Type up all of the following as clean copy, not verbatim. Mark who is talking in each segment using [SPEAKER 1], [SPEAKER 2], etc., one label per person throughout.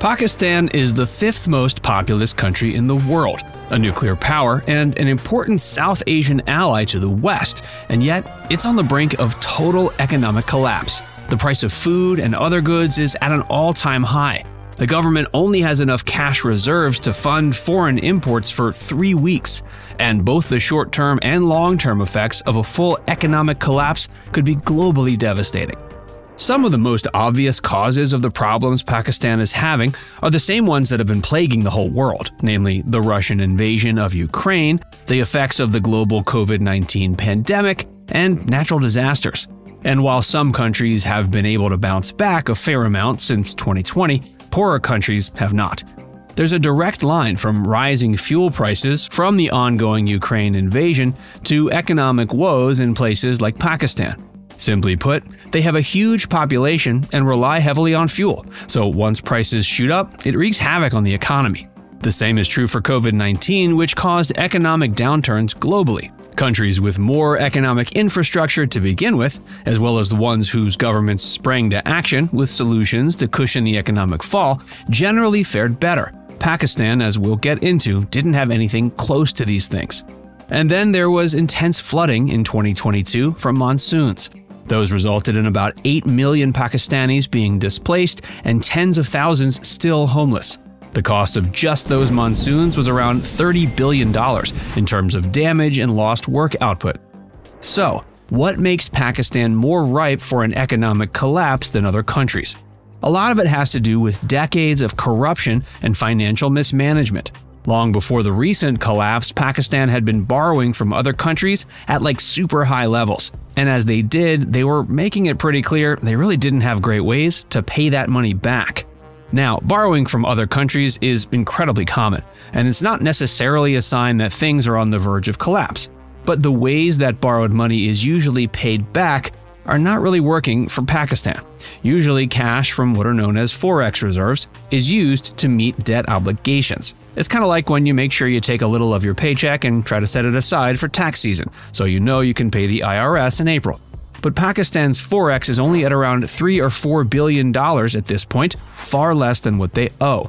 [SPEAKER 1] Pakistan is the fifth most populous country in the world, a nuclear power, and an important South Asian ally to the West, and yet it's on the brink of total economic collapse. The price of food and other goods is at an all-time high. The government only has enough cash reserves to fund foreign imports for 3 weeks, and both the short-term and long-term effects of a full economic collapse could be globally devastating. Some of the most obvious causes of the problems Pakistan is having are the same ones that have been plaguing the whole world, namely the Russian invasion of Ukraine, the effects of the global COVID-19 pandemic, and natural disasters. And while some countries have been able to bounce back a fair amount since 2020, poorer countries have not. There's a direct line from rising fuel prices from the ongoing Ukraine invasion to economic woes in places like Pakistan. Simply put, they have a huge population and rely heavily on fuel, so once prices shoot up, it wreaks havoc on the economy. The same is true for COVID-19, which caused economic downturns globally. Countries with more economic infrastructure to begin with, as well as the ones whose governments sprang to action with solutions to cushion the economic fall, generally fared better. Pakistan, as we'll get into, didn't have anything close to these things. And then there was intense flooding in 2022 from monsoons. Those resulted in about 8 million Pakistanis being displaced and tens of thousands still homeless. The cost of just those monsoons was around $30 billion in terms of damage and lost work output. So, what makes Pakistan more ripe for an economic collapse than other countries? A lot of it has to do with decades of corruption and financial mismanagement. Long before the recent collapse, Pakistan had been borrowing from other countries at like super high levels. And as they did, they were making it pretty clear they really didn't have great ways to pay that money back. Now, borrowing from other countries is incredibly common, and it's not necessarily a sign that things are on the verge of collapse. But the ways that borrowed money is usually paid back are not really working for Pakistan. Usually cash from what are known as Forex reserves is used to meet debt obligations. It's kind of like when you make sure you take a little of your paycheck and try to set it aside for tax season, so you know you can pay the IRS in April. But Pakistan's Forex is only at around $3 or $4 billion at this point, far less than what they owe.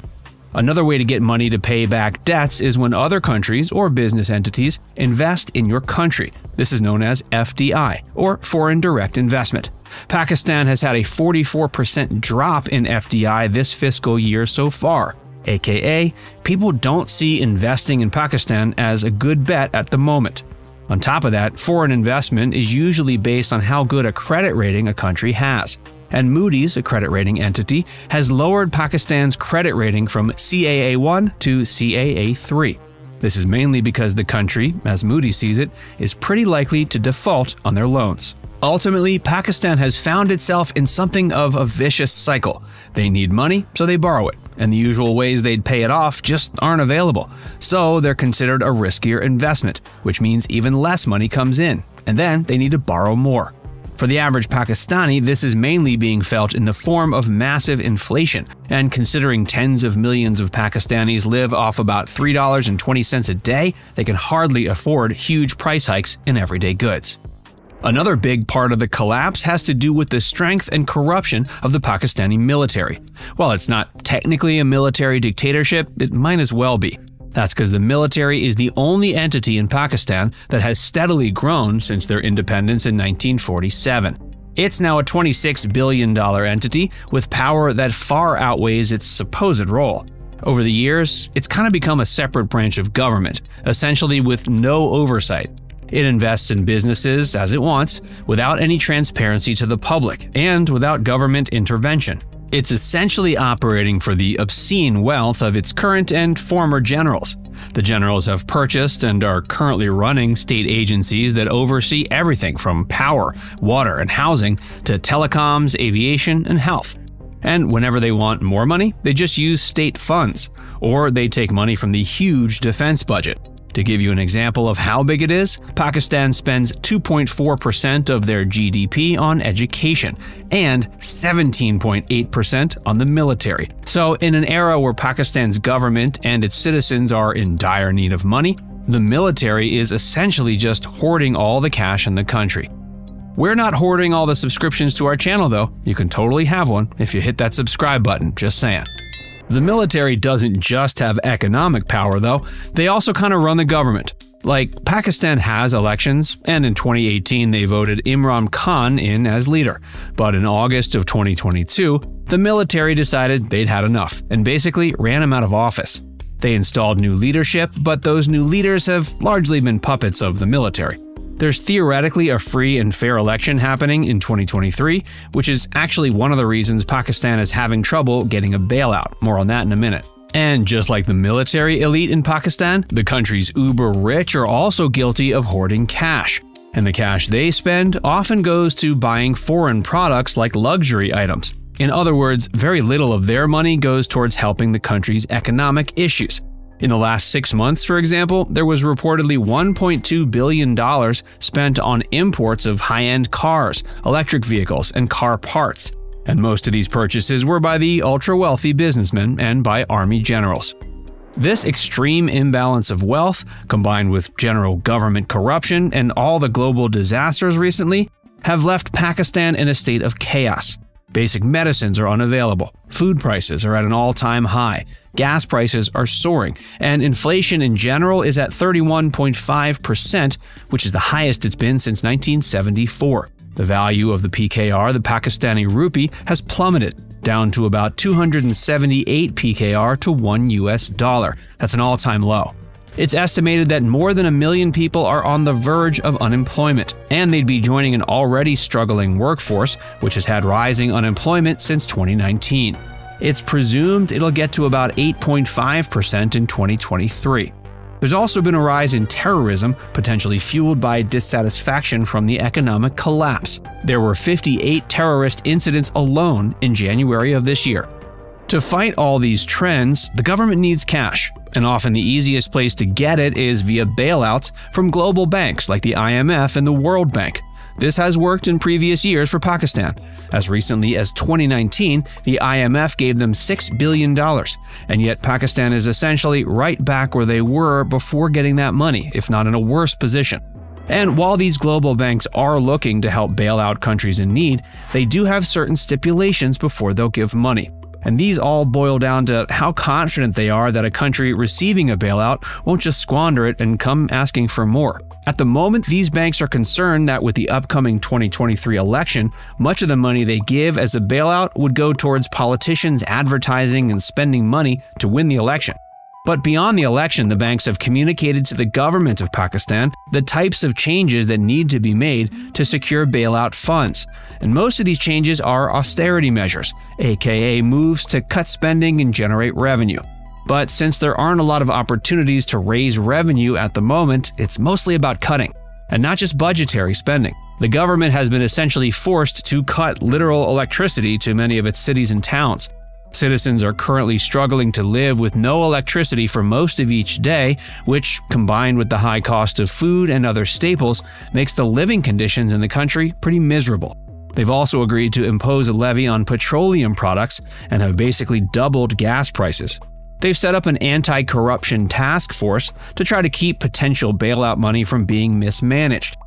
[SPEAKER 1] Another way to get money to pay back debts is when other countries or business entities invest in your country. This is known as FDI, or foreign direct investment. Pakistan has had a 44% drop in FDI this fiscal year so far, aka people don't see investing in Pakistan as a good bet at the moment. On top of that, foreign investment is usually based on how good a credit rating a country has. And Moody's, a credit rating entity, has lowered Pakistan's credit rating from CAA1 to CAA3. This is mainly because the country, as Moody's sees it, is pretty likely to default on their loans. Ultimately, Pakistan has found itself in something of a vicious cycle. They need money, so they borrow it, and the usual ways they'd pay it off just aren't available. So they're considered a riskier investment, which means even less money comes in, and then they need to borrow more. For the average Pakistani, this is mainly being felt in the form of massive inflation, and considering tens of millions of Pakistanis live off about $3.20 a day, they can hardly afford huge price hikes in everyday goods. Another big part of the collapse has to do with the strength and corruption of the Pakistani military. While it's not technically a military dictatorship, it might as well be. That's because the military is the only entity in Pakistan that has steadily grown since their independence in 1947. It's now a $26 billion entity with power that far outweighs its supposed role. Over the years, it's kind of become a separate branch of government, essentially with no oversight. It invests in businesses as it wants, without any transparency to the public, and without government intervention. It's essentially operating for the obscene wealth of its current and former generals. The generals have purchased and are currently running state agencies that oversee everything from power, water, and housing to telecoms, aviation, and health. And whenever they want more money, they just use state funds, or they take money from the huge defense budget. To give you an example of how big it is, Pakistan spends 2.4% of their GDP on education and 17.8% on the military. So in an era where Pakistan's government and its citizens are in dire need of money, the military is essentially just hoarding all the cash in the country. We're not hoarding all the subscriptions to our channel though. You can totally have one if you hit that subscribe button, just saying. The military doesn't just have economic power, though. They also kind of run the government. Like, Pakistan has elections, and in 2018 they voted Imran Khan in as leader. But in August of 2022, the military decided they'd had enough and basically ran him out of office. They installed new leadership, but those new leaders have largely been puppets of the military. There's theoretically a free and fair election happening in 2023, which is actually one of the reasons Pakistan is having trouble getting a bailout. More on that in a minute. And just like the military elite in Pakistan, the country's uber-rich are also guilty of hoarding cash. And the cash they spend often goes to buying foreign products like luxury items. In other words, very little of their money goes towards helping the country's economic issues. In the last 6 months, for example, there was reportedly $1.2 billion spent on imports of high-end cars, electric vehicles, and car parts. And most of these purchases were by the ultra-wealthy businessmen and by army generals. This extreme imbalance of wealth, combined with general government corruption and all the global disasters recently, have left Pakistan in a state of chaos. Basic medicines are unavailable, food prices are at an all-time high, gas prices are soaring, and inflation in general is at 31.5%, which is the highest it's been since 1974. The value of the PKR, the Pakistani rupee, has plummeted down to about 278 PKR to $1. That's an all-time low. It's estimated that more than 1 million people are on the verge of unemployment, and they'd be joining an already struggling workforce, which has had rising unemployment since 2019. It's presumed it'll get to about 8.5% in 2023. There's also been a rise in terrorism, potentially fueled by dissatisfaction from the economic collapse. There were 58 terrorist incidents alone in January of this year. To fight all these trends, the government needs cash, and often the easiest place to get it is via bailouts from global banks like the IMF and the World Bank. This has worked in previous years for Pakistan. As recently as 2019, the IMF gave them $6 billion, and yet Pakistan is essentially right back where they were before getting that money, if not in a worse position. And while these global banks are looking to help bail out countries in need, they do have certain stipulations before they'll give money. And these all boil down to how confident they are that a country receiving a bailout won't just squander it and come asking for more. At the moment, these banks are concerned that with the upcoming 2023 election, much of the money they give as a bailout would go towards politicians advertising and spending money to win the election. But beyond the election, the banks have communicated to the government of Pakistan the types of changes that need to be made to secure bailout funds. And most of these changes are austerity measures, aka moves to cut spending and generate revenue. But since there aren't a lot of opportunities to raise revenue at the moment, it's mostly about cutting, and not just budgetary spending. The government has been essentially forced to cut literal electricity to many of its cities and towns. Citizens are currently struggling to live with no electricity for most of each day, which, combined with the high cost of food and other staples, makes the living conditions in the country pretty miserable. They've also agreed to impose a levy on petroleum products and have basically doubled gas prices. They've set up an anti-corruption task force to try to keep potential bailout money from being mismanaged.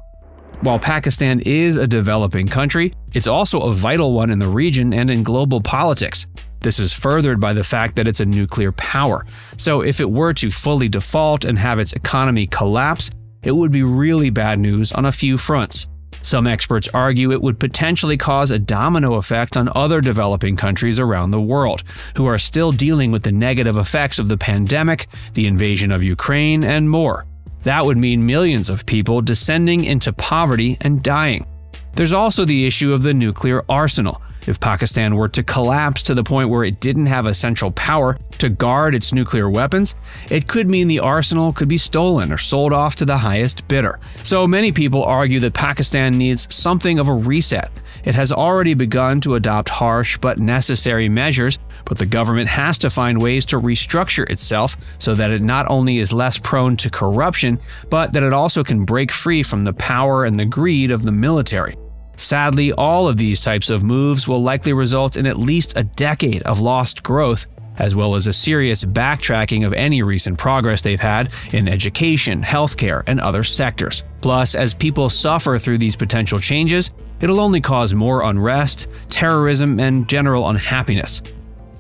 [SPEAKER 1] While Pakistan is a developing country, it's also a vital one in the region and in global politics. This is furthered by the fact that it's a nuclear power. So if it were to fully default and have its economy collapse, it would be really bad news on a few fronts. Some experts argue it would potentially cause a domino effect on other developing countries around the world, who are still dealing with the negative effects of the pandemic, the invasion of Ukraine, and more. That would mean millions of people descending into poverty and dying. There's also the issue of the nuclear arsenal. If Pakistan were to collapse to the point where it didn't have a central power to guard its nuclear weapons, it could mean the arsenal could be stolen or sold off to the highest bidder. So many people argue that Pakistan needs something of a reset. It has already begun to adopt harsh but necessary measures, but the government has to find ways to restructure itself so that it not only is less prone to corruption, but that it also can break free from the power and the greed of the military. Sadly, all of these types of moves will likely result in at least a decade of lost growth, as well as a serious backtracking of any recent progress they've had in education, healthcare, and other sectors. Plus, as people suffer through these potential changes, it'll only cause more unrest, terrorism, and general unhappiness.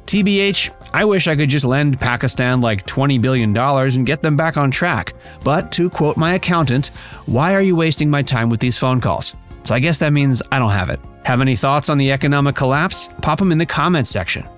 [SPEAKER 1] TBH, I wish I could just lend Pakistan like $20 billion and get them back on track. But to quote my accountant, why are you wasting my time with these phone calls? So I guess that means I don't have it. Have any thoughts on the economic collapse? Pop them in the comments section.